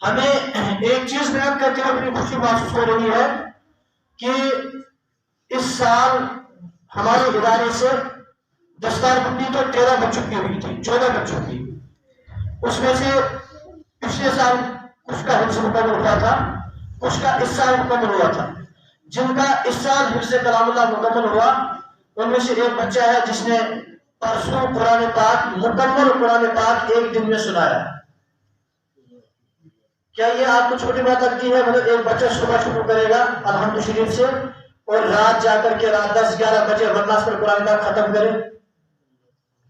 ہمیں ایک چیز بیان کرتے ہوئے اپنی خوشی محسوس ہو رہی ہے کہ اس سال ہمارے ادارے سے دستار بندی تو 13 بچوں کی ہوئی تھی، 14 بچوں کی. اس میں سے پچھلے سال کچھ کا حفظ مکمل ہوا تھا، کچھ کا اس سال مکمل ہوا تھا. جن کا اس سال حفظ کلام اللہ مکمل ہوا ان میں سے ایک بچہ ہے جس نے پرسوں قرآن پاک مکمل قرآن پاک ایک دن میں سنایا. کیا یہ آپ کو چھوٹی بات لگتی ہے؟ مطلب ایک بچہ صبح شروع کرے گا الحمد شریف سے اور رات جا کر کے رات 10-11 بجے ورناس پر قرآن پاک ختم کرے.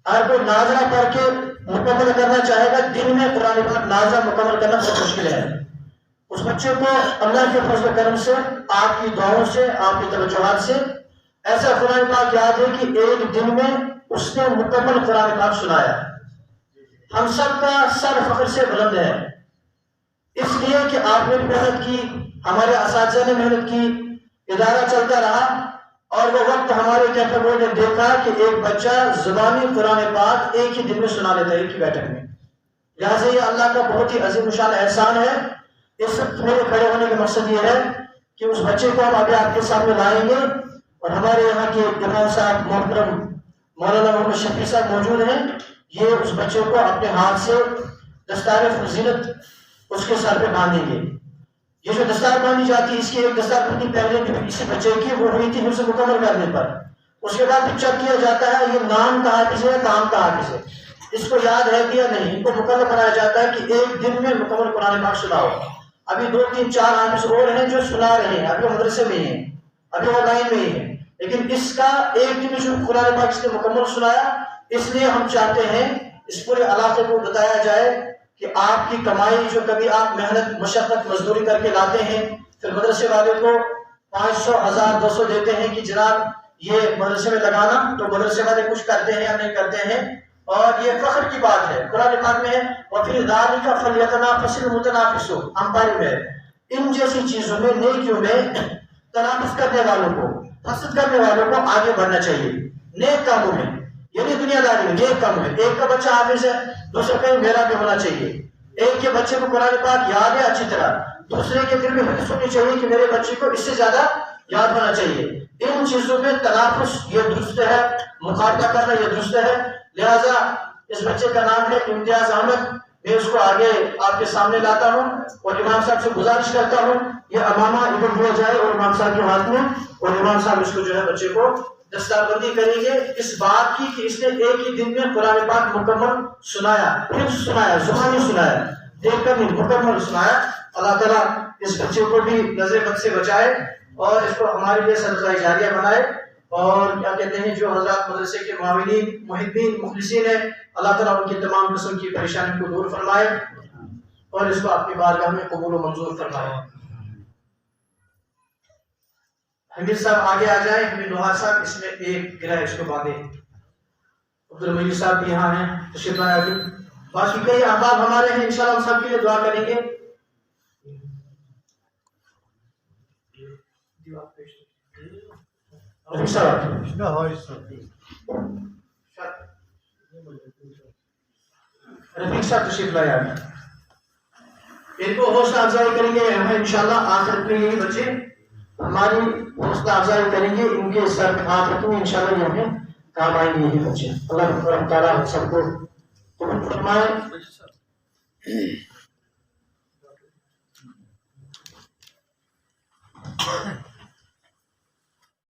اگر کوئی ناظرہ پڑھ کے مکمل کرنا چاہے گا دن میں قرآن پاک ناظرہ مکمل کرنا بہت مشکل ہے. اس بچے کو اللہ کے فضل و کرم سے، آپ کی دعاؤں سے، آپ کی توجہات سے ایسا قرآن پاک یاد ہے کہ ایک دن میں اس نے مکمل قرآن پاک سنایا. ہم سب کا سر فخر سے بلند ہے، اس لیے کہ آپ نے محنت کی، ہمارے اساتذہ نے محنت کی، ادارہ چلتا رہا اور وہ وقت ہمارے کیفر نے دیکھا کہ ایک بچہ زبانی قرآن پاک ایک ہی دن میں سنا لیتا ہے ایک ہی بیٹھک میں. لہٰذا یہ اللہ کا بہت ہی عظیم شان احسان ہے. اس وقت میرے کھڑے ہونے کا مقصد یہ ہے کہ اس بچے کو ہم ابھی آپ کے سامنے لائیں گے اور ہمارے یہاں کے امام صاحب محترم مولانا محمد شفیع صاحب موجود ہیں. یہ اس بچے کو اپنے ہاتھ سے دستار فضیلت اس کے سر پہ باندھیں گے. یہ جو دستار باندھی جاتی ہے اس کی ایک دستار بندی پہلے جو کسی بچے کی وہ ہوئی تھی اسے مکمل کرنے پر. اس کے بعد چیک کیا جاتا ہے یہ نام کا حافظ ہے، کام کا حافظ ہے، اس کو یاد ہے کہ یا نہیں. ان کو مکمل بنایا جاتا ہے کہ ایک دن میں مکمل قرآن پاک سناؤ. ابھی 2-3-4 حافظ اور ہیں جو سنا رہے ہیں، ابھی وہ مدرسے میں ہیں، ابھی وہ لائن میں ہی ہیں، لیکن اس کا ایک دن جو قرآن پاک اس نے مکمل سنایا. اس لیے ہم چاہتے ہیں اس پورے علاقے کو بتایا جائے کہ آپ کی کمائی جو کبھی آپ محنت مشقت مزدوری کر کے لاتے ہیں پھر مدرسے والے کو 500 1000 200 دیتے ہیں کہ جناب یہ مدرسے میں لگانا، تو مدرسے والے کچھ کرتے ہیں یا نہیں کرتے ہیں. اور یہ فخر کی بات ہے، قرآن پاک میں ہے وَفِي ذَلِكَ فَلْيَتَنَافَسِ الْمُتَنَافِسُونَ. امپائر میں ان جیسی چیزوں میں نیکیوں میں تنافس کرنے والوں کو، حسد کرنے والوں کو آگے بڑھنا چاہیے. نیک کاموں میں یعنی دنیا داری میں نیک کاموں میں. ایک کا بچہ حافظ ہے، دوسرا کہیں میرا بھی ہونا چاہیے. ایک کے بچے کو قرآن پاک یاد ہے اچھی طرح، دوسرے کے دل میں حدیث ہونی چاہیے کہ میرے بچے کو اس سے زیادہ یاد ہونا چاہیے. ان چیزوں میں تنافس یہ درست ہے، مقابلہ کرنا یہ درست ہے. لہذا اس بچے کا نام ہے امتیاز احمد. میں اس کو آگے آپ کے سامنے لاتا ہوں اور امام صاحب سے گزارش کرتا ہوں یہ امامہ ادھر دیا جائے اور امام صاحب کے ہاتھ میں، اور امام صاحب اس کو جو ہے بچے کو دستار بندی کریں گے اس بات کی کہ اس نے ایک ہی دن میں قرآن پاک مکمل سنایا، حفظ سنایا، زبانی سنایا، دیکھ کر نہیں مکمل سنایا. اللہ تعالیٰ اس بچے کو بھی نظر بد سے بچائے اور اس کو ہمارے لیے صدقہ جاریہ بنائے. اور کیا کہتے ہیں جو حضرات مدرسے کے معاونین محبین مخلصین ہیں اللہ تعالیٰ ان کی تمام قسم کی پریشانی کو دور فرمائے اور اس کو اپنی بارگاہ میں قبول و منظور فرمائے. حمید صاحب آگے آ جائیں. حمید لوہار صاحب اس میں ایک گرہ اس کو باندھے. عبدالمجید صاحب بھی یہاں ہیں تشریف لائے آگے. باقی کئی احباب ہمارے ہیں انشاءاللہ ہم سب کے لیے دعا کریں گے. رفیق صاحب تشریف لائے آگے. ان کو حوصلہ افزائی کریں گے. ہمیں انشاءاللہ آخرت میں یہی بچے ہماری حوصلہ افزائی کریں گے. ان کے سر آخرت میں انشاءاللہ یہ ہمیں کام آئیں گے یہی بچے. اللہ تعالیٰ ہم سب کو قبول فرمائے.